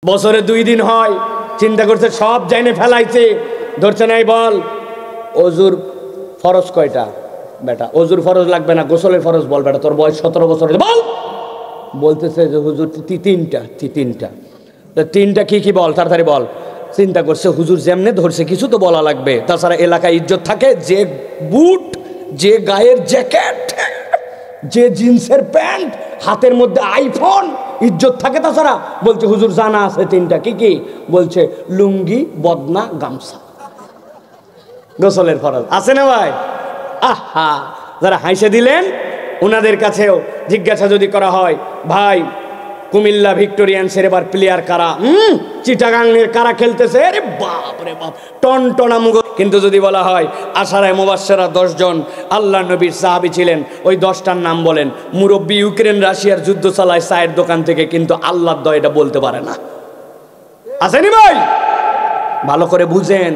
বছরে 2 দিন হয়, চিন্তা করছে সব জাইনে ফেলাইছে, ধরছে নাই। বল অজুর ফরজ কয়টা? বেটা অজুর ফরজ লাগবে না, গোসলের ফরজ বল। বেটা তোর বয়স 17 বছর, বল। বলতেছে যে হুজুর তিনটা। তিনটা কি কি বল, তাড়াতাড়ি বল। চিন্তা করছে হুজুর যেমনে ধরছে কিছু তো বলা লাগবে, তাছাড়া এলাকায় ইজ্জত থাকে। যে বুট, যে গায়ের জ্যাকেট, যে জিন্সের প্যান্ট, হাতের মধ্যে আইফোন, ইজ্জত থাকে। তাছাড়া বলছে হুজুর জানা আছে তিনটা। কি কি? বলছে লুঙ্গি, বদনা, গামছা। গোসলের ফরজ আছে না ভাই? আহা, যারা হাসে দিলেন ওনাদের কাছেও জিজ্ঞাসা যদি করা হয়, ভাই কুমিল্লা ভিক্টোরিয়ান্সের এবার প্লেয়ার কারা? চিটাগাংয়ের কারা খেলতেছে? আরে বাপ রে বাপ, টন টনা মুগ। কিন্তু যদি বলা হয় আশারায়ে মুবাশশারা 10 জন আল্লাহ নবীর সাহাবী ছিলেন, ওই 10টার নাম বলেন। মুরব্বী ইউক্রেন রাশিয়ার যুদ্ধ চালায় চায়ের দোকান থেকে, কিন্তু আল্লাহর দয় এটা বলতে পারে না। আসেনি ভাই? ভালো করে বুঝেন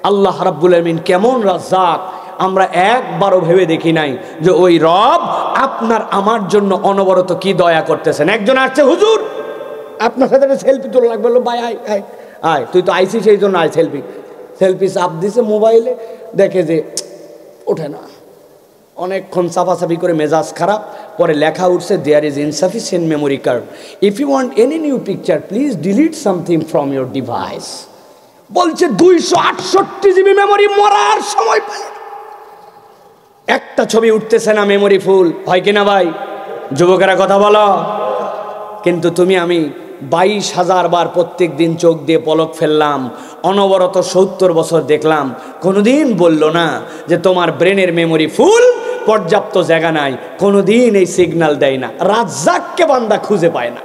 আল্লাহ রাব্বুল আলামিন কেমন রাজ্জাক। আমরা একবারও ভেবে দেখি নাই যে ওই রব আপনার আমার জন্য অনবরত কি দয়া করতেছেন। একজন আসছে, হুজুর আপনার সাথে সেলফি তোলা লাগবে। বললো ভাই আয় আয় আয়, তুই তো আইসি সেই জন্য আয়। সেলফি চাপ দিছে মোবাইলে, দেখে যে ওঠে না। অনেকক্ষণ সাফাসাফি করে মেজাজ খারাপ। পরে লেখা উঠছে there is insufficient memory card, if you want any new picture please delete something from your device. বলছে 268 জিবি মেমোরি, মরার সময় পেল একটা ছবি উঠতেছে না, মেমোরি ফুল। হয় কিনা ভাই? যুবকেরা কথা বলো। কিন্তু তুমি আমি 22,000 বার প্রত্যেক দিন চোখ দিয়ে পলক ফেললাম, অনবরত 70 বছর দেখলাম, কোনোদিন বলল না যে তোমার ব্রেনের মেমোরি ফুল, পর্যাপ্ত জায়গা নাই। কোনোদিন এই সিগন্যাল দেয় না। রাজ্জাককে বান্দা খুঁজে পায় না,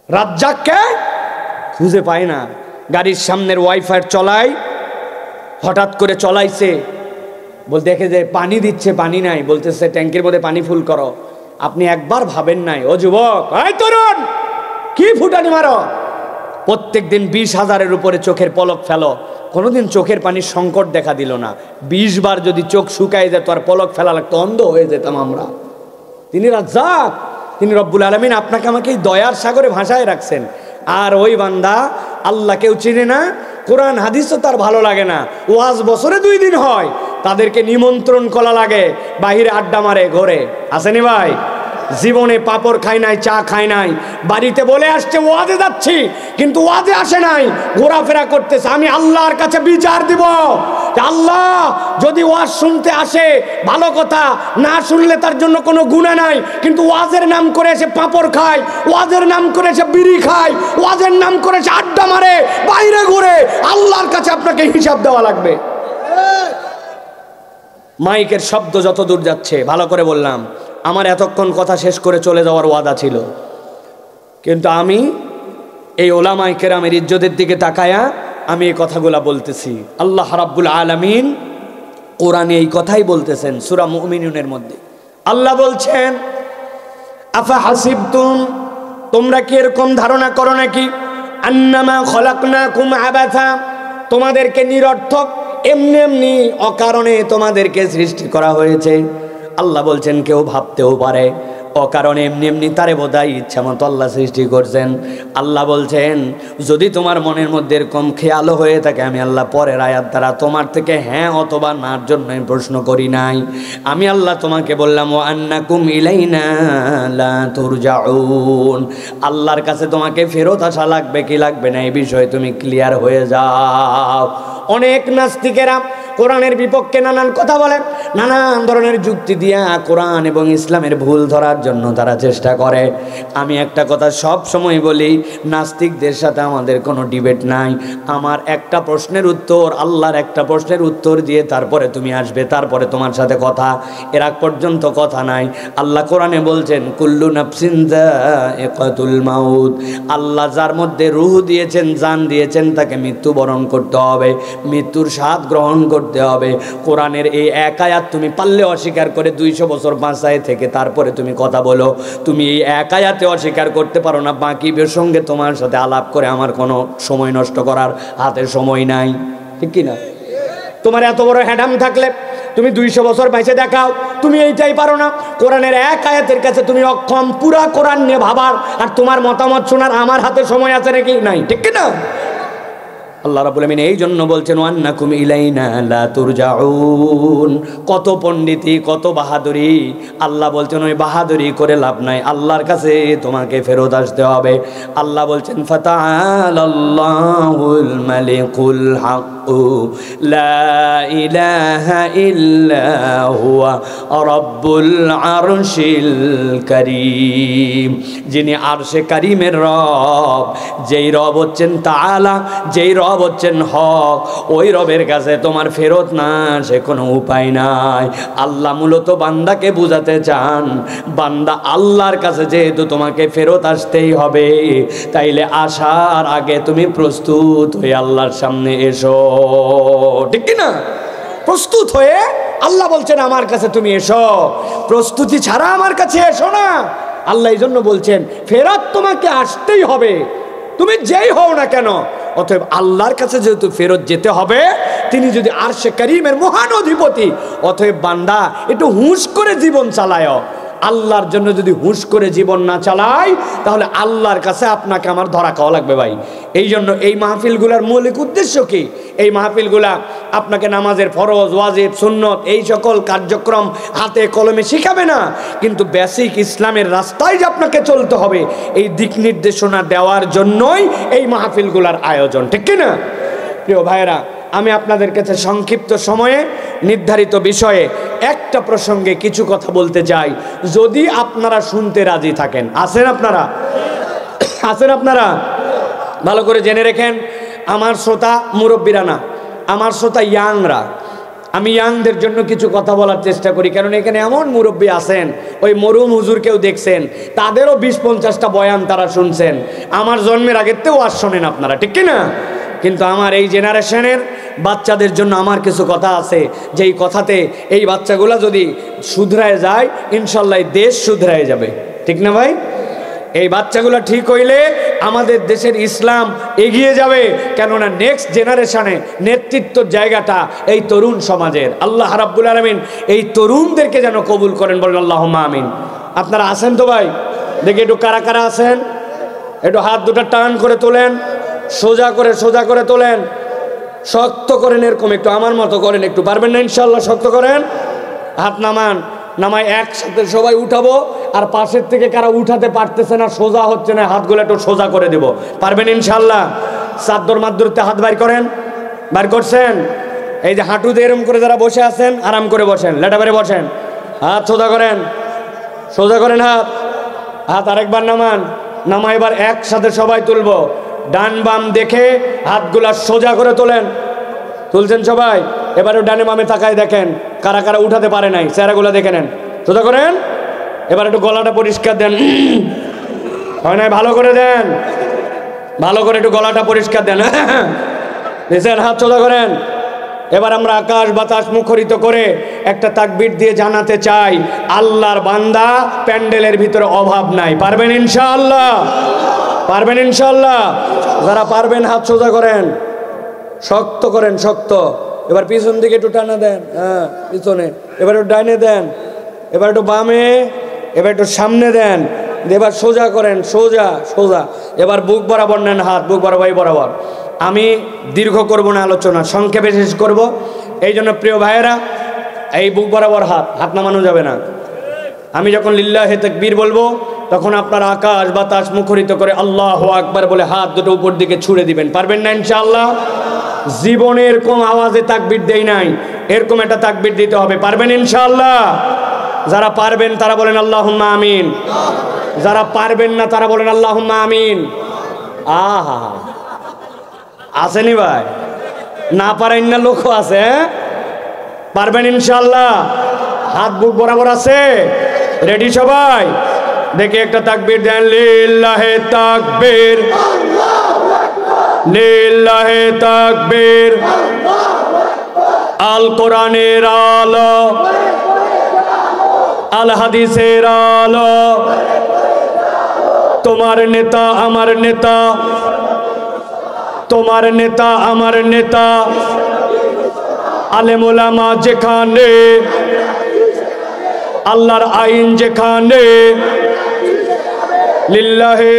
রাজ্জাককে খুঁজে পায় না। গাড়ির সামনের ওয়াইফাই চলাই, হঠাৎ করে চলাইছে, বল দেখে যে পানি দিচ্ছে, পানি নাই। বলতেছে ট্যাঙ্কের মধ্যে পানি ফুল করো। আপনি একবার ভাবেন নাই, ও যুবক, এই তরুণ, কি ফুটানি মারো? প্রত্যেক দিন 20,000-এর উপরে চোখের পলক ফেলো, কোনোদিন চোখের পানির সংকট দেখা দিল না। 20 বার যদি চোখ শুকায় যেত আর পলক ফেলা লাগতো, অন্ধ হয়ে যেতাম আমরা। তিনি রাজ্জাক, তিনি রব্বুল আলামিন আপনাকে আমাকে এই দয়ার সাগরে ভাসায় রাখছেন। আর ওই বান্দা আল্লাহ কেউ চিনে না, কোরআন হাদিসও তার ভালো লাগে না। ওয়াজ বছরে 2 দিন হয়, তাদেরকে নিমন্ত্রণ করা লাগে, বাহিরে আড্ডা মারে, ঘরে। আসেনি ভাই? জীবনে পাপড় খাই নাই, চা খাই নাই, বাড়িতে বলে আসছে ওয়াজে যাচ্ছি, কিন্তু ওয়াজে আসে নাই, ঘোরাফেরা করতেছে। আমি আল্লাহর কাছে বিচার দিব, আল্লাহ যদি ওয়াজ শুনতে আসে ভালো কথা, না শুনলে তার জন্য কোনো গুনাহ নাই, কিন্তু ওয়াজের নাম করে এসে পাপড় খায়, ওয়াজের নাম করে এসে বিড়ি খায়, ওয়াজের নাম করে এসে আড্ডা মারে, বাইরে ঘুরে, আল্লাহর কাছে আপনাকে হিসাব দেওয়া লাগবে। মাইকের শব্দ যত দূর যাচ্ছে, ভালো করে বললাম, আমার এতক্ষণ কথা শেষ করে চলে যাওয়ার ওয়াদা ছিল, কিন্তু আমি এই ওলামায়ে কেরামের ইজ্জতের দিকে তাকায়া আমি এই কথাগুলা বলতেছি। আল্লাহ রাব্বুল আলামিন কোরআনে এই কথাই বলতেছেন সূরা মুমিনুনের মধ্যে। আল্লাহ বলছেন, আফা হাসিবতুম, তোমরা কি এরকম ধারণা করো নাকি, আন্নামা খলাকনাকুম আবাথা, তোমাদেরকে নিরর্থক এমনি এমনি অকারণে তোমাদেরকে সৃষ্টি করা হয়েছে। আল্লাহ বলছেন কেউ ভাবতেও পারে অকারণে এমনি এমনি তারে বোধহয় ইচ্ছা মতো আল্লাহ সৃষ্টি করছেন। আল্লাহ বলছেন যদি তোমার মনের মধ্যে এরকম খেয়ালও হয়ে থাকে, আমি আল্লাহ পরের আয়াত দ্বারা তোমার থেকে হ্যাঁ অথবা নার জন্য প্রশ্ন করি নাই। আমি আল্লাহ তোমাকে বললাম ও আন্নাকুম ইলাইনা লা তুরজাউন, আল্লাহর কাছে তোমাকে ফেরত আসা লাগবে কি লাগবে না এই বিষয়ে তুমি ক্লিয়ার হয়ে যাও। অনেক নাস্তিকেরা কোরআনের বিপক্ষে নানান কথা বলে, নানান ধরনের যুক্তি দিয়া কোরআন এবং ইসলামের ভুল ধরার জন্য তারা চেষ্টা করে। আমি একটা কথা সব সময় বলি, নাস্তিকদের সাথে আমাদের কোনো ডিবেট নাই। আমার একটা প্রশ্নের উত্তর, আল্লাহর একটা প্রশ্নের উত্তর দিয়ে তারপরে তুমি আসবে, তারপরে তোমার সাথে কথা, এর আগ পর্যন্ত কথা নাই। আল্লাহ কোরআনে বলছেন কুল্লু নাফসিন যায়িকাতুল মাউত, আল্লাহ যার মধ্যে রূহ দিয়েছেন, জান দিয়েছেন, তাকে মৃত্যুবরণ করতে হবে, মৃত্যুর স্বাদ গ্রহণ করতে হবে। কোরআনের এই এক আয়াত তুমি পারলে অস্বীকার করে 200 বছর বাঁচায় থেকে তারপরে তুমি কথা বলো। তুমি এই এক আয়াতে অস্বীকার করতে পারো না, বাকি সঙ্গে তোমার সাথে আলাপ করে আমার কোনো সময় নষ্ট করার হাতে সময় নাই, ঠিক কি না? তোমার এত বড় হ্যাডাম থাকলে তুমি 200 বছর বাইচে দেখাও, তুমি এইটাই পারো না। কোরআনের এক আয়াতের কাছে তুমি অক্ষম, পুরা কোরআন নিয়ে ভাবার আর তোমার মতামত শোনার আমার হাতে সময় আছে নাকি? নাই, ঠিক কি না? আল্লাহ রাব্বুল আমিন এই জন্য বলছেন ওয়ান্নাকুম ইলাইনা লা তুরজাউন। কত পণ্ডিতি, কত বাহাদুরি, আল্লাহ বলছেন ওই বাহাদুরি করে লাভ নাই, আল্লাহর কাছে তোমাকে ফেরত আসতে হবে। আল্লাহ বলছেন ফাতাআলাল্লাহুল মালিকুল হক লা ইলাহা ইল্লা হুয়া রাব্বুল আরশিল কারীম। যিনি আরশে কারীমের রব, যেই রব হচ্ছেন তাআলা, যেই রব হচ্ছেন হক, ওই রবের কাছে তোমার ফেরত না সে কোনো উপায় নাই। আল্লাহ মূলত বান্দাকে বুঝাতে চান, বান্দা আল্লাহর কাছে যেহেতু তোমাকে ফেরত আসতেই হবে, তাইলে আসার আগে তুমি প্রস্তুত হয়ে আল্লাহর সামনে এসো, ঠিক কি না? প্রস্তুত হয়ে আল্লাহ বলছেন আমার কাছে তুমি এসো, প্রস্তুতি ছাড়া আমার কাছে এসো না। আল্লাহ এই জন্য বলছেন ফেরত তোমাকে আসতেই হবে, তুমি যেই হও না কেন। অতএব আল্লাহর কাছে যেহেতু ফেরত যেতে হবে, তিনি যদি আরশে কারীমের মহান অধিপতি, অতএব বান্দা একটু হুঁশ করে জীবন চালায়। আল্লাহর জন্য যদি হুঁশ করে জীবন না চালাই, তাহলে আল্লাহর কাছে আপনাকে আমার ধরা খাওয়া লাগবে ভাই। এই জন্য এই মাহফিলগুলার মৌলিক উদ্দেশ্য কি? এই মাহফিলগুলা আপনাকে নামাজের ফরজ, ওয়াজিব, সুন্নত এই সকল কার্যক্রম হাতে কলমে শিখাবে না, কিন্তু বেসিক ইসলামের রাস্তায় যে আপনাকে চলতে হবে এই দিক নির্দেশনা দেওয়ার জন্যই এই মাহফিলগুলার আয়োজন, ঠিক কি না? প্রিয় ভাইয়েরা, আমি আপনাদের কাছে সংক্ষিপ্ত সময়ে নির্ধারিত বিষয়ে একটা প্রসঙ্গে কিছু কথা বলতে চাই, যদি আপনারা শুনতে রাজি থাকেন। আছেন আপনারা? আছেন আপনারা? ভালো করে জেনে রেখেন, আমার শ্রোতা মুরব্বীরা না, আমার শ্রোতা ইয়াংরা। আমি ইয়াংদের জন্য কিছু কথা বলার চেষ্টা করি, কারণ এখানে এমন মুরব্বী আছেন, ওই মরুম হুজুরকেও দেখছেন, তাদেরও 20-50টা বয়ান তারা শুনছেন। আমার জন্মের আগের তেও আর শোনেন আপনারা, ঠিক কি না? কিন্তু আমার এই জেনারেশনের বাচ্চাদের জন্য আমার কিছু কথা আছে, যেই কথাতে এই বাচ্চাগুলা যদি শুধরায় যায়, ইনশাল্লাহ দেশ শুধরায় যাবে, ঠিক না ভাই? এই বাচ্চাগুলো ঠিক হইলে আমাদের দেশের ইসলাম এগিয়ে যাবে, কেননা নেক্সট জেনারেশনে নেতৃত্বর জায়গাটা এই তরুণ সমাজের। আল্লাহ রাব্বুল আলামিন এই তরুণদেরকে যেন কবুল করেন, বলেন আল্লাহুম্মা আমিন। আপনারা আছেন তো ভাই? দেখি একটু কারা কারা আছেন, একটু হাত দুটা টান করে তোলেন, সোজা করে তোলেন, শক্ত করেন, এরকম একটু আমার মতো করেন, একটু পারবেন না ইনশাল্লাহ? শক্ত করেন, হাত নামান, নামায় একসাথে সবাই উঠাবো। আর পাশের থেকে কারা উঠাতে পারতেছে না, সোজা হচ্ছে না, হাতগুলো একটু সোজা করে দেব, পারবেন ইনশাল্লাহ? চাদর মাদুরতে হাত বাইর করেন, বাইর করছেন? এই যে হাঁটুতে এরম করে যারা বসে আছেন, আরাম করে বসেন, লেটা বেড়ে বসেন, হাত সোজা করেন, সোজা করেন হাত, হাত আরেকবার নামান, নামা এবার একসাথে সবাই তুলবো, ডান বাম দেখে হাতগুলা সোজা করে তোলেন, তুলছেন সবাই? এবারে ডানে বামে তাকায় দেখেন কারা কারা উঠাতে পারে নাই, চেহারাগুলো দেখে নেন, সোজা করেন। এবার একটু গলাটা পরিষ্কার দেন, হয় নাই? ভালো করে দেন, ভালো করে একটু গলাটা পরিষ্কার দেন, দেখছেন? হাত সোজা করেন। এবার আমরা আকাশ বাতাস মুখরিত করে একটা তাকবীর দিয়ে জানাতে চাই, আল্লাহর বান্দা প্যান্ডেলের ভিতরে অভাব নাই, পারবেন ইনশাআল্লাহ? পারবেন ইনশাআল্লাহ? যারা পারবেন হাত সোজা করেন, শক্ত করেন, শক্ত। এবার পিছন দিকে একটু টানা দেন, হ্যাঁ পিছনে, এবার একটু ডাইনে দেন, এবার একটু বামে, এবার একটু সামনে দেন, এবার সোজা করেন, সোজা সোজা। এবার বুক বরাবর নেন হাত, বুক বরাবর বরাবর। আমি দীর্ঘ করব না আলোচনা, সংক্ষেপে শেষ করব। এই জন্য প্রিয় ভাইয়েরা, এই বুক বরাবর হাত, হাত নামানো যাবে না। আমি যখন লিল্লাহে তাকবীর বলবো, তখন আপনারা আকাশ বাতাস মুখরিত করে আল্লাহু আকবার বলে হাত দুটো উপর দিকে ছুড়ে দিবেন, পারবেন না ইনশাআল্লাহ? জীবনে এরকম আওয়াজে তাকবীর দেই নাই, এরকম একটা তাকবীর দিতে হবে, পারবেন ইনশাআল্লাহ? যারা পারবেন তারা বলেন আল্লাহুম্মা আমিন, যারা পারবেন না তারা বলেন আল্লাহুম্মা আমিন। আহা, আসেনি ভাই? না পারেন না লোকও আছে, পারবেন ইনশাআল্লাহ? হাত বুক বরাবর আছে, রেডি সবাই? দেখে একটা তাকবীর দেন, লিল্লাহে তাকবীর, লিল্লাহে তাকবীর। আল কোরআনের আলো, আল হাদিসের আলো, তোমার নেতা আমার নেতা, তোমার নেতা আমার নেতা, আলেম ওলামা যেখানে, আল্লাহর আইন যেখানে, লিল্লাহে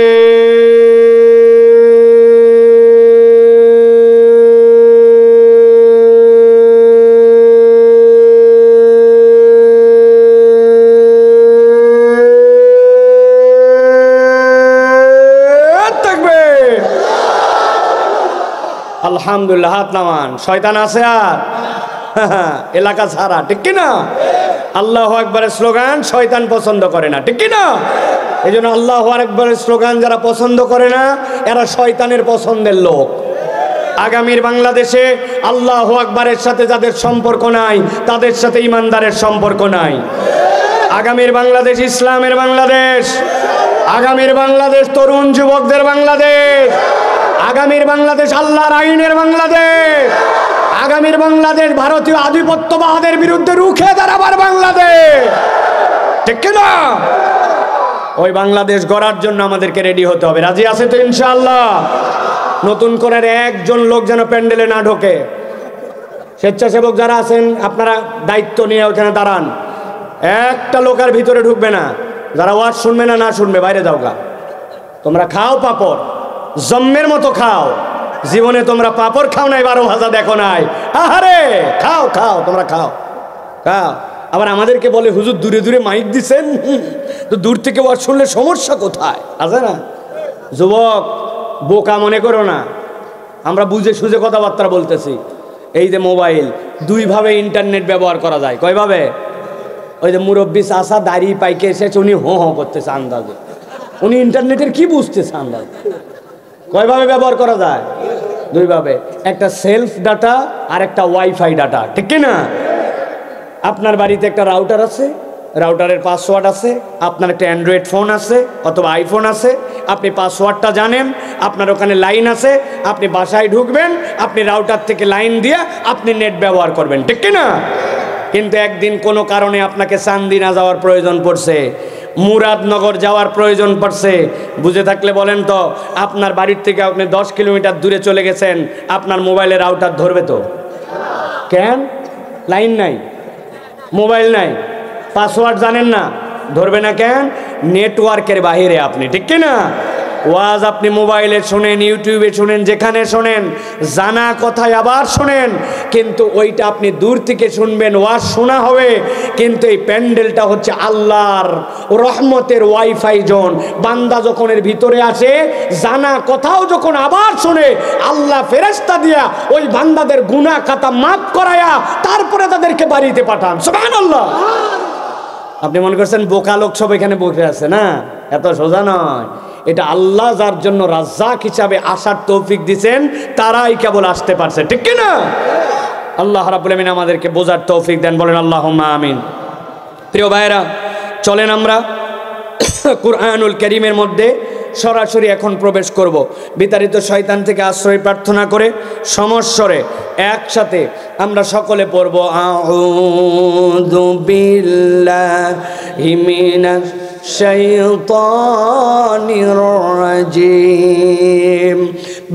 আলহামদুলিল্লাহ। হাত নামান। শয়তান আছে আর এলাকা ছাড়া, ঠিক কিনা? আল্লাহু আকবারের স্লোগান শয়তান পছন্দ করে না, ঠিক কিনা? এই জন্য আল্লাহু আকবারের স্লোগান যারা পছন্দ করে না এরা শয়তানের পছন্দের লোক। আগামীর বাংলাদেশে আল্লাহু আকবারের সাথে যাদের সম্পর্ক নাই তাদের সাথে ইমানদারের সম্পর্ক নাই। আগামীর বাংলাদেশ ইসলামের বাংলাদেশ, আগামীর বাংলাদেশ তরুণ যুবকদের বাংলাদেশ, আগামীর বাংলাদেশ আল্লাহর আইনের বাংলাদেশ, আগামীর বাংলাদেশ ভারতীয় আধিপত্যবাদের বিরুদ্ধে রুখে দাঁড়াবার বাংলাদেশ, ঠিক কিনা? ওই বাংলাদেশ গড়ার জন্য আমাদেরকে রেডি হতে হবে। রাজি আছে তো ইনশাআল্লাহ? নতুন করে একজন লোক যেন প্যান্ডেলে না ঢোকে। স্বেচ্ছাসেবক যারা আছেন আপনারা দায়িত্ব নিয়ে ওখানে দাঁড়ান। একটা লোক আর ভিতরে ঢুকবে না। যারা ওয়াজ শুনবে না, না শুনবে বাইরে যাও গা। তোমরা খাও পাপড়, জম্মের মতো খাও। জীবনে তোমরা পাপড় খাও নাই, 12 ভাজা দেখো নাই। আহারে খাও খাও, তোমরা খাও খাও। আবার আমাদেরকে বলে হুজুর দূরে দূরে মাইক দিছেন, তো দূর থেকে ওয়াজ শুনলে সমস্যা কোথায়? আছে না? যুবক বোকা মনে করো না, আমরা বুঝে সুঝে কথাবার্তা বলতেছি। এই যে মোবাইল, দুইভাবে ইন্টারনেট ব্যবহার করা যায়। কয়ভাবে? ওই যে মুরব্বী চাষা দাড়ি পাইকে এসেছে, উনি হো হো করতেছে আন্দাজে। উনি ইন্টারনেটের কি বুঝতেছে আন্দাজ? কয়ভাবে ব্যবহার করা যায়? দুইভাবে। একটা সেলফ ডাটা আর একটা ওয়াইফাই ডাটা, ঠিক কিনা? আপনার বাড়িতে একটা রাউটার আছে, রাউটারের পাসওয়ার্ড আছে। আপনার একটা অ্যান্ড্রয়েড ফোন আছে অথবা আইফোন আছে, আপনি পাসওয়ার্ডটা জানেন, আপনার ওখানে লাইন আছে, আপনি বাসায় ঢুকবেন, আপনি রাউটার থেকে লাইন দিয়ে আপনি নেট ব্যবহার করবেন, ঠিক কিনা? কিন্তু একদিন কোনো কারণে আপনাকে চান্দিনা যাওয়ার প্রয়োজন পড়ছে, মুরাদনগর যাওয়ার প্রয়োজন পড়ছে। বুঝে থাকলে বলেন তো, আপনার বাড়ির থেকে আপনি 10 কিলোমিটার দূরে চলে গেছেন, আপনার মোবাইলের রাউটার ধরবে তো? কেন? লাইন নাই, মোবাইল নাই, পাসওয়ার্ড জানেন না, ধরবে না কেন? নেটওয়ার্কের বাইরে আপনি, ঠিক কিনা? ওয়াজ আপনি মোবাইলে শোনেন, ইউটিউবে শোনেন, যেখানে শোনেন, জানা কথায় আবার শোনেন, কিন্তু ওইটা আপনি দূর থেকে শুনবেন, ওয়াজ শোনা হবে, কিন্তু এই প্যান্ডেলটা হচ্ছে আল্লাহর রহমতের ওয়াইফাই জোন। বান্দা যখন এর ভিতরে আসে, জানা কথাও যখন আবার শোনে, আল্লাহ ফেরেশতা দিয়া ওই বান্দাদের গুনাহ খাতা মাফ করায়া তারপরে তাদেরকে বাড়িতে পাঠান। সুবহানাল্লাহ। আপনি মনে করছেন বোকা লোক সব এখানে বসে আছে? না, এত সোজা নয়। এটা আল্লাহ যার জন্য রাজ্জাক হিসাবে আসার তৌফিক দিবেন, তারাই কেবল আসতে পারছে, ঠিক কি না? আল্লাহ রাব্বুল আমিন আমাদেরকে বোঝার তৌফিক দেন, বলেন আল্লাহুম্মা আমিন। প্রিয় ভাইরা, চলেন আমরা কুরআনুল কারীমের মধ্যে সরাসরি এখন প্রবেশ করব। বিতাড়িত শয়তান থেকে আশ্রয় প্রার্থনা করে সমস্বরে একসাথে আমরা সকলে পড়ব, আউযু বিল্লাহি মিনাশ শাইতানির রাজিম,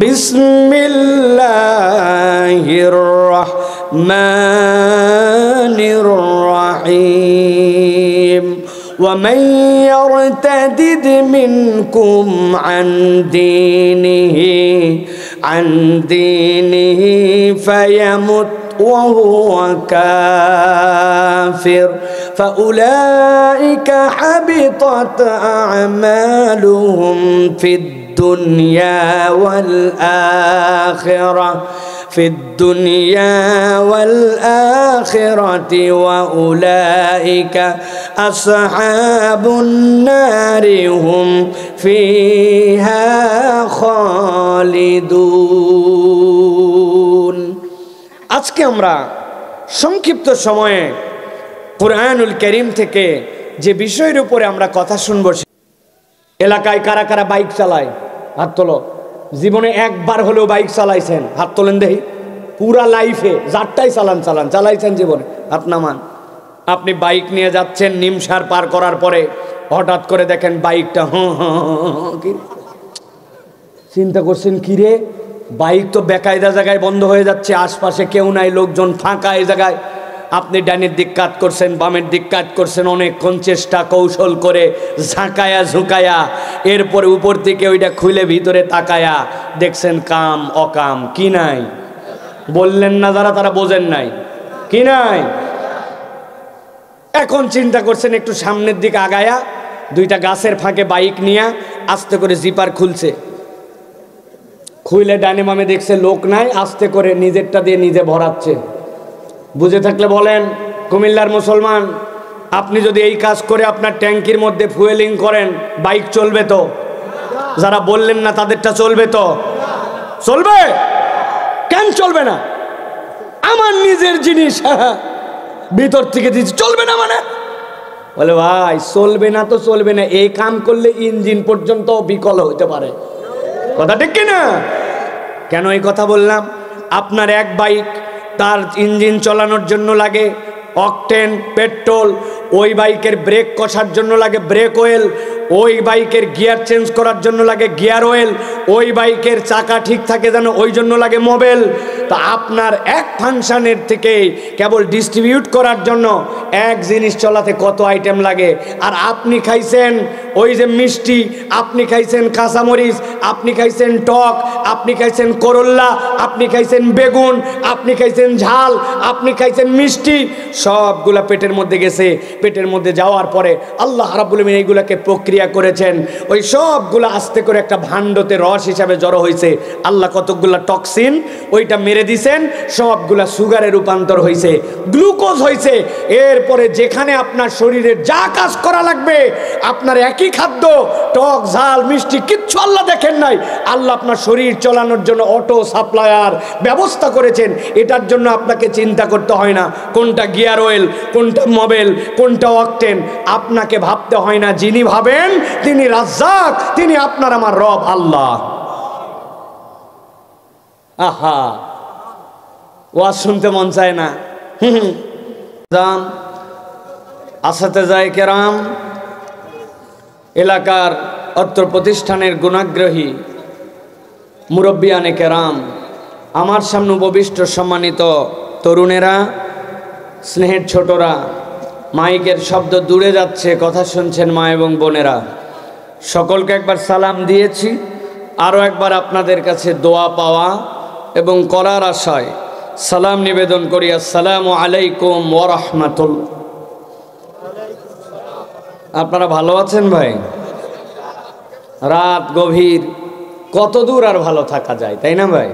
বিসমিল্লাহির রাহমানির রাহিম। ومن يرتد منكم عن دينه فيمت وهو كافر فأولئك حبطت أعمالهم في الدنيا والآخرة وأولئك أصحاب النار هم فيها خالدون। আজকে আমরা সংক্ষিপ্ত সময়ে কুরআনুল কারীম থেকে যে বিষয়ের উপরে আমরা কথা শুনব, এলাকায় কারা কারা বাইক চালায়? হাত তোলো। জীবনে একবার হলেও বাইক চালাইছেন? হাত তোলেন দেখি। পুরা লাইফে যারটাই চালাইছেন জীবনে, হাত নামান। আপনি বাইক নিয়ে যাচ্ছেন, নিমসার পার করার পরে হঠাৎ করে দেখেন বাইকটা কি চিন্তা করছেন, কি রে বাইক তো বেকায়দা জায়গায় বন্ধ হয়ে যাচ্ছে, আশপাশে কেউ নাই, লোকজন ফাঁকা এই জায়গায়। আপনি ডানের দিক কাট করছেন, বামের দিক কাট করছেন, অনেকক্ষণ চেষ্টা কৌশল করে ঝাঁকায়া ঝুঁকায়া, এরপরে উপর থেকে ওইটা খুলে ভিতরে তাকায়া দেখছেন কাম অকাম কি নাই। বললেন না যারা, তারা বোঝেন নাই কি নাই। এখন চিন্তা করছেন একটু সামনের দিকে আগায়া দুইটা গাছের ফাঁকে বাইক নিয়ে আস্তে করে জিপার খুলছে, খুলে ডানে বামে দেখছে লোক নাই, আস্তে করে নিজেরটা দিয়ে নিজে ভরাচ্ছে। বুঝে থাকলে বলেন, কুমিল্লার মুসলমান, আপনি যদি এই কাজ করে আপনার ট্যাঙ্কির মধ্যে ফুয়েলিং করেন, বাইক চলবে তো? যারা বললেন না তাদেরটা চলবে তো? চলবে? কেন চলবে না? আমার নিজের জিনিস ভিতর থেকে দিচ্ছি, চলবে না মানে? বলে ভাই চলবে না তো চলবে না, এই কাম করলে ইঞ্জিন পর্যন্ত বিকল হতে পারে। কথা ঠিক কিনা? কেন এই কথা বললাম? আপনার এক বাইক, তার ইঞ্জিন চালানোর জন্য লাগে অকটেন পেট্রোল, ওই বাইকের ব্রেক কষার জন্য লাগে ব্রেক অয়েল, ওই বাইকের গিয়ার চেঞ্জ করার জন্য লাগে গিয়ার অয়েল, ওই বাইকের চাকা ঠিক থাকে যেন ওই জন্য লাগে মোবিল। তা আপনার এক ফাংশনের থেকে কেবল ডিস্ট্রিবিউট করার জন্য এক জিনিস চলাতে কত আইটেম লাগে। আর আপনি খাইছেন ওই যে মিষ্টি, আপনি খাইছেন কাঁচামরিচ, আপনি খাইছেন টক, আপনি খাইছেন করল্লা, আপনি খাইছেন বেগুন, আপনি খাইছেন ঝাল, আপনি খাইছেন মিষ্টি, সবগুলা পেটের মধ্যে গেছে। পেটের মধ্যে যাওয়ার পরে আল্লাহ রাব্বুল আলামিন এইগুলাকে প্রক্রিয়া করেছেন, ওই সবগুলা আস্তে করে একটা ভাণ্ডতে রস হিসাবে জড়ো হয়েছে। আল্লাহ কতগুলা টক্সিন ওইটা মেরে দিছেন, সবগুলা সুগারে রূপান্তর হয়েছে, গ্লুকোজ হয়েছে। এরপরে যেখানে আপনার শরীরে যা কাজ করা লাগবে, আপনার একই খাদ্য টক ঝাল মিষ্টি কিচ্ছু আল্লাহ দেখেন নাই, আল্লাহ আপনার শরীর চালানোর জন্য অটো সাপ্লায়ার ব্যবস্থা করেছেন। এটার জন্য আপনাকে চিন্তা করতে হয় না কোনটা গিয়ার অয়েল, কোনটা মোবিল, কোনটা অকটেন, আপনাকে ভাবতে হয় না। যিনি ভাবেন তিনি রাজ্জাক, তিনি আপনার আমার রব আল্লাহ। আহা, ওয়াজ শুনতে মন চায় না? আসাতেজায়ে কেরাম, এলাকার অর্থ প্রতিষ্ঠানের গুণাগ্রহী মুরব্বিয়ানে কেরাম, আমার সামনে উপবিষ্ট সম্মানিত তরুণেরা, স্নেহের ছোটরা, মাইকের শব্দ দূরে যাচ্ছে, কথা শুনছেন মা এবং বোনেরা, সকলকে একবার সালাম দিয়েছি। আরও একবার আপনাদের কাছে দোয়া পাওয়া এবং করার আশায় সালাম নিবেদন করি। আসসালামু আলাইকুম ওয়া রাহমাতুল্লাহ। আপনারা ভালো আছেন ভাই? রাত গভীর, কত দূর আর ভালো থাকা যায়, তাই না ভাই?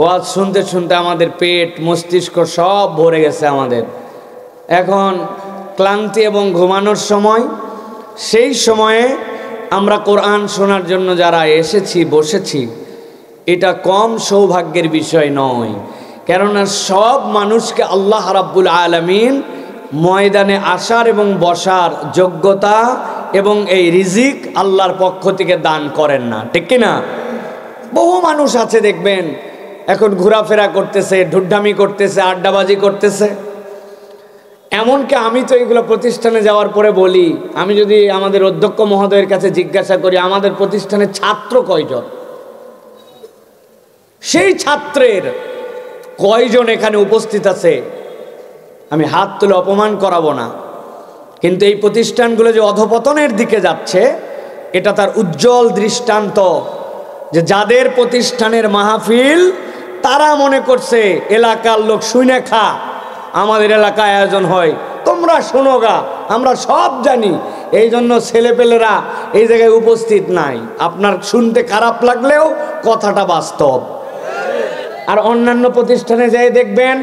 ওয়াজ শুনতে শুনতে আমাদের পেট মস্তিষ্ক সব ভরে গেছে আমাদের। এখন ক্লান্তি এবং ঘুমানোর সময়, সেই সময়ে আমরা কোরআন শোনার জন্য যারা এসেছি বসেছি, এটা কম সৌভাগ্যের বিষয় নয়। কেননা সব মানুষকে আল্লাহ রাব্বুল আলামিন ময়দানে আসার এবং বসার যোগ্যতা এবং এই রিজিক আল্লাহর পক্ষ থেকে দান করেন না, ঠিক কিনা? বহু মানুষ আছে দেখবেন এখন ঘোরাফেরা করতেছে, ঢুড্ডামি করতেছে, আড্ডাবাজি করতেছে। এমনকি আমি তো এগুলো প্রতিষ্ঠানে যাওয়ার পরে বলি, আমি যদি আমাদের অধ্যক্ষ মহোদয়ের কাছে জিজ্ঞাসা করি আমাদের প্রতিষ্ঠানের ছাত্র কয়জন, সেই ছাত্রের কয়জন এখানে উপস্থিত আছে, আমি হাত তুলে অপমান করাবো না। কিন্তু এই প্রতিষ্ঠানগুলো যে অধপতনের দিকে যাচ্ছে, এটা তার উজ্জ্বল দৃষ্টান্ত। যে যাদের প্রতিষ্ঠানের মাহফিল, তারা মনে করছে এলাকার লোক শুনে খা, আমাদের এলাকায় আয়োজন হয়, তোমরা শোনো গা, আমরা সব জানি। এই জন্য ছেলেপেলেরা এই জায়গায় উপস্থিত নাই। আপনার শুনতে খারাপ লাগলেও কথাটা বাস্তব। আর অন্যান্য প্রতিষ্ঠানে যাই দেখবেন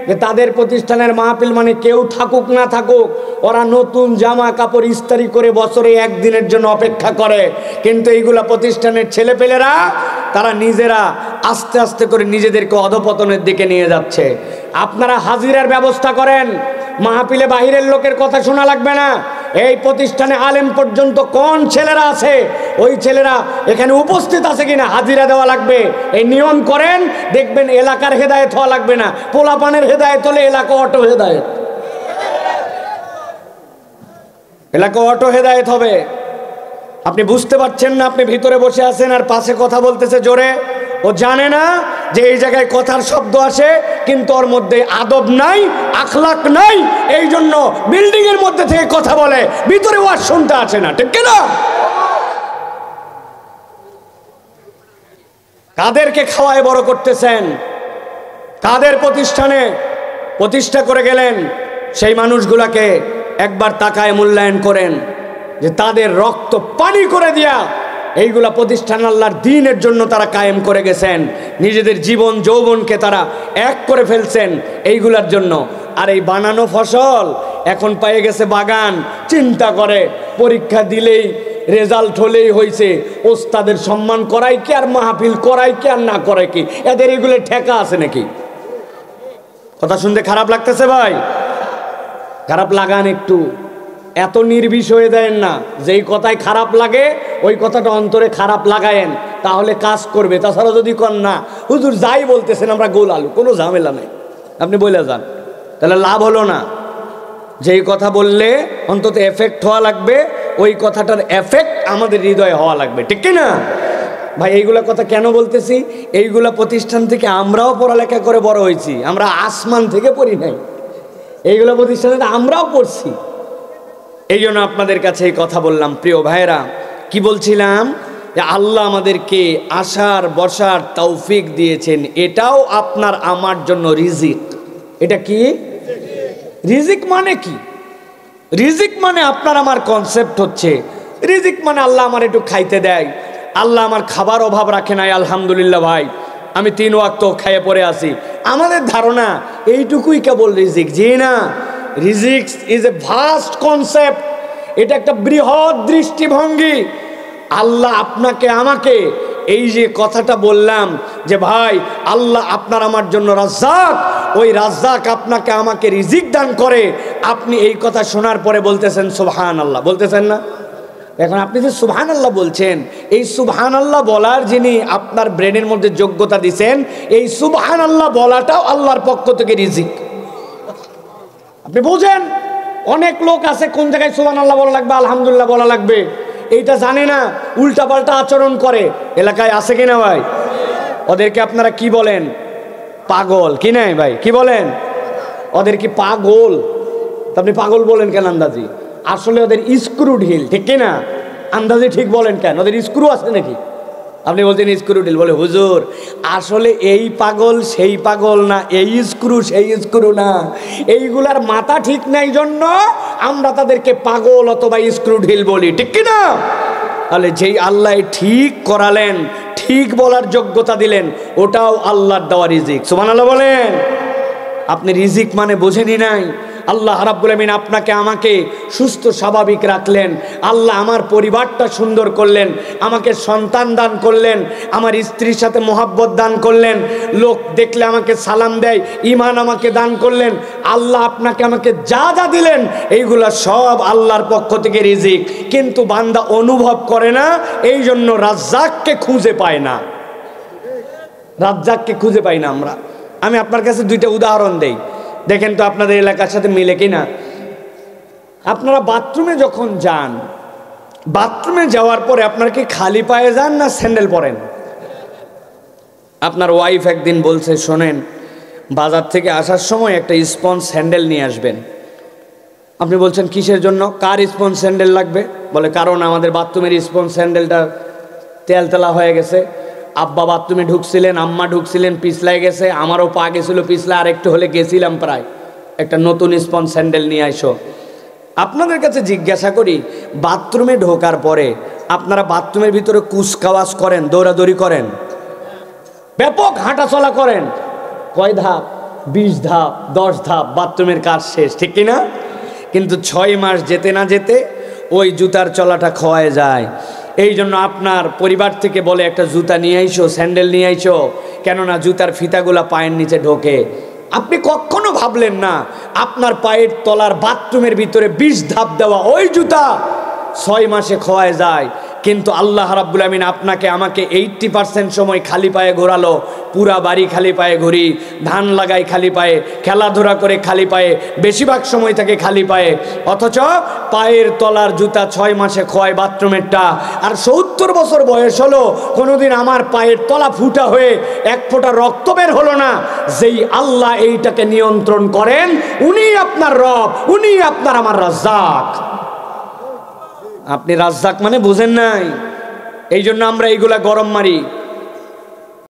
যে তাদের প্রতিষ্ঠানের মাহফিল মানে কেউ থাকুক না থাকুক, ওরা নতুন জামা কাপড় ইস্তারি করে বছরে একদিনের জন্য অপেক্ষা করে। কিন্তু এইগুলা প্রতিষ্ঠানের ছেলেপেলেরা, তারা নিজেরা আস্তে আস্তে করে নিজেদেরকে অধপতনের দিকে নিয়ে যাচ্ছে। আপনারা হাজিরার ব্যবস্থা করেন, মাহফিলে বাহিরের লোকের কথা শোনা লাগবে না। এই প্রতিষ্ঠানে আলেম পর্যন্ত কোন ছেলেরা আছে, ওই ছেলেরা এখানে উপস্থিত আছে কিনা হাজিরা দেওয়া লাগবে। এই নিয়ম করেন, দেখবেন এলাকার হেদায়েত হওয়া লাগবে না, পোলাপানের হেদায়েত হলে এলাকা অটো হেদায়েত, এলাকা অটো হেদায়েত হবে। আপনি বুঝতে পারছেন না, আপনি ভিতরে বসে আছেন আর পাশে কথা বলতেছে জোরে, ও জানে না যে এই জায়গায় কথার শব্দ আসে, কিন্তু ওর মধ্যে আদব নাই, আখলাক নাই, এই জন্য বিল্ডিং এর মধ্যে থেকে কথা বলে, ভিতরে ওয়াজ শুনতে আসে না। ঠিক না? কাদেরকে খাওয়ায় বড় করতেছেন? কাদের প্রতিষ্ঠানে প্রতিষ্ঠা করে গেলেন? সেই মানুষগুলাকে একবার তাকায় মূল্যায়ন করেন যে তাদের রক্ত পানি করে দিয়া এইগুলা প্রতিষ্ঠান আল্লাহর দ্বীনের জন্য তারা কায়েম করে গেছেন, নিজেদের জীবন যৌবনকে তারা এক করে ফেলছেন এইগুলার জন্য। আর এই বানানো ফসল এখন পেয়ে গেছে বাগান, চিন্তা করে পরীক্ষা দিলেই রেজাল্ট হলেই হয়েছে, ওস্তাদের সম্মান করাই কি আর মাহফিল করাই কি আর না করাই কি, এদের এগুলো ঠেকা আছে নাকি? কথা শুনতে খারাপ লাগতেছে ভাই? খারাপ লাগান একটু, এত নির্বিষ হয়ে দেন না। যেই কথায় খারাপ লাগে ওই কথাটা অন্তরে খারাপ লাগায়েন, তাহলে কাজ করবে। তাছাড়া যদি কর না হুজুর যাই বলতেছেন আমরা গোল আলু, কোনো ঝামেলা নেই, আপনি বলে যান, তাহলে লাভ হলো না। যেই কথা বললে অন্তত এফেক্ট হওয়া লাগবে, ওই কথাটার এফেক্ট আমাদের হৃদয়ে হওয়া লাগবে। ঠিক না ভাই? এইগুলা কথা কেন বলতেছি? এইগুলা প্রতিষ্ঠান থেকে আমরাও পড়ালেখা করে বড় হয়েছি, আমরা আসমান থেকে পড়ি নাই, এইগুলা প্রতিষ্ঠানে আমরাও পড়ছি। এই জন্য আপনাদের কাছে এই কথা বললাম। প্রিয় ভাইরা, কি বলছিলাম? যে আল্লাহ আমাদেরকে আসার বসার তৌফিক দিয়েছেন, এটাও আপনার আমার জন্য রিজিক। এটা কি রিজিক? মানে কি রিজিক? মানে আপনার আমার কনসেপ্ট হচ্ছে রিজিক মানে আল্লাহ আমার একটু খাইতে দেয়, আল্লাহ আমার খাবার অভাব রাখে নাই, আলহামদুলিল্লাহ ভাই আমি 3 ওয়াক্ত খাইয়ে পড়ে আসি। আমাদের ধারণা এইটুকুই কেবল রিজিক। জি না, রিজিক ইজ এ ভাস্ট কনসেপ্ট, এটা একটা বৃহৎ দৃষ্টিভঙ্গি। আল্লাহ আপনাকে আমাকে এই যে কথাটা বললাম যে ভাই আল্লাহ আপনার আমার জন্য রাজ্জাক, ওই রাজ্জাক আপনাকে আমাকে রিজিক দান করে, আপনি এই কথা শোনার পরে বলতেছেন সুবহানাল্লাহ, বলতেছেন না? এখন আপনি যে সুবহানাল্লাহ বলছেন, এই সুবহানাল্লাহ বলার যিনি আপনার ব্রেনের মধ্যে যোগ্যতা দিয়েছেন, এই সুবহানাল্লাহ বলাটাও আল্লাহর পক্ষ থেকে রিজিক। আপনি বুঝেন? অনেক লোক আছে কোন জায়গায় সুবহানাল্লাহ বলা লাগবে, আলহামদুলিল্লাহ বলা লাগবে, এইটা জানে না, উল্টাপাল্টা আচরণ করে। এলাকায় আছে কিনা ভাই? ওদেরকে আপনারা কি বলেন? পাগল। কি নাই ভাই? কি বলেন? ওদের কি পাগল? আপনি পাগল বলেন কেন আন্দাজি? আসলে ওদের স্ক্রু ঢিল। ঠিক কিনা? আন্দাজি ঠিক বলেন কেন? ওদের স্ক্রু আছে নাকি? আপনি বলছেন স্ক্রু ঢিল, বলে হুজুর আসলে এই পাগল সেই পাগল না, এই স্ক্রু সেই স্ক্রু না, এইগুলার মাথা ঠিক নাই জন্য আমরা তাদেরকে পাগল অথবা স্ক্রু ঢিল বলি। ঠিক কিনা? তাহলে যেই আল্লাহ ঠিক করালেন, ঠিক বলার যোগ্যতা দিলেন, ওটাও আল্লাহর দেওয়া রিজিক। সুবহানাল্লাহ বলেন। আপনি রিজিক মানে বোঝেনি নাই? আল্লাহ রাব্বুল আমিন আপনাকে আমাকে সুস্থ স্বাভাবিক রাখলেন, আল্লাহ আমার পরিবারটা সুন্দর করলেন, আমাকে সন্তান দান করলেন, আমার স্ত্রীর সাথে মহাব্বত দান করলেন, লোক দেখলে আমাকে সালাম দেয়, ঈমান আমাকে দান করলেন। আল্লাহ আপনাকে আমাকে যা যা দিলেন এইগুলা সব আল্লাহর পক্ষ থেকে রিজিক, কিন্তু বান্দা অনুভব করে না, এই জন্য রাজ্জাককে খুঁজে পায় না। রাজ্জাককে খুঁজে পাই না আমরা। আমি আপনার কাছে 2টা উদাহরণ দেই, দেখেন তো আপনাদের এলাকার সাথে মিলে কিনা। আপনারা বাথরুমে যখন যান, বাথরুমে যাওয়ার পরে আপনারা কি খালি পায়ে যান না স্যান্ডেল পরেন? আপনার ওয়াইফ একদিন বলছে, শোনেন বাজার থেকে আসার সময় একটা স্পঞ্জ স্যান্ডেল নিয়ে আসবেন। আপনি বলছেন কিসের জন্য? কার স্পঞ্জ স্যান্ডেল লাগবে? বলে কারণ আমাদের বাথরুমের স্পঞ্জ স্যান্ডেলটা তেলতেলা হয়ে গেছে। আব্বা বাথরুমে ঢুকছিলেন, আম্মা ঢুকছিলেন, পিছলাই গেছে, আমারও পা গেছিল পিছলা, আর একটু হলে গেছিলাম প্রায়, একটা নতুন স্পঞ্জ স্যান্ডেল নিয়ে আইসো। আপনাদের কাছে জিজ্ঞাসা করি, বাথরুমে ঢোকার পরে আপনারা বাথরুমের ভিতরে কুচকাওয়াজ করেন, দৌড়াদৌড়ি করেন, ব্যাপক হাঁটাচলা করেন, কয় ধাপ? 20 ধাপ, 10 ধাপ, বাথরুমের কাজ শেষ। ঠিক কিনা? কিন্তু 6 মাস যেতে না যেতে ওই জুতার চলাটা খোয়ায় যায়। এই জন্য আপনার পরিবার থেকে বলে একটা জুতা নিয়ে আইসো, স্যান্ডেল নিয়ে আইসো, কেননা জুতার ফিতাগুলা পায়ের নিচে ঢোকে। আপনি কখনো ভাবলেন না আপনার পায়ের তলার বাথরুমের ভিতরে 20 ধাপ দেওয়া ওই জুতা 6 মাসে খোয়ায় যায়, কিন্তু আল্লাহ রাব্বুল আমিন আপনাকে আমাকে 80% সময় খালি পায়ে ঘোরালো, পুরা বাড়ি খালি পায়ে ঘুরি, ধান লাগাই খালি পায়ে, খেলাধুলা করে খালি পায়ে, বেশিরভাগ সময় থাকে খালি পায়ে, অথচ পায়ের তলার জুতা 6 মাসে খোয়ায় বাথরুমেরটা। আর 70 বছর বয়স হলো, কোনোদিন আমার পায়ের তলা ফুটা হয়ে এক ফোঁটা রক্ত বের হলো না। যেই আল্লাহ এইটাকে নিয়ন্ত্রণ করেন, উনি আপনার রব, উনি আপনার আমার রাজ্জাক। আপনি রাজ্জাক মানে বুঝেন নাই, এই জন্য আমরা এইগুলা গরম মারি।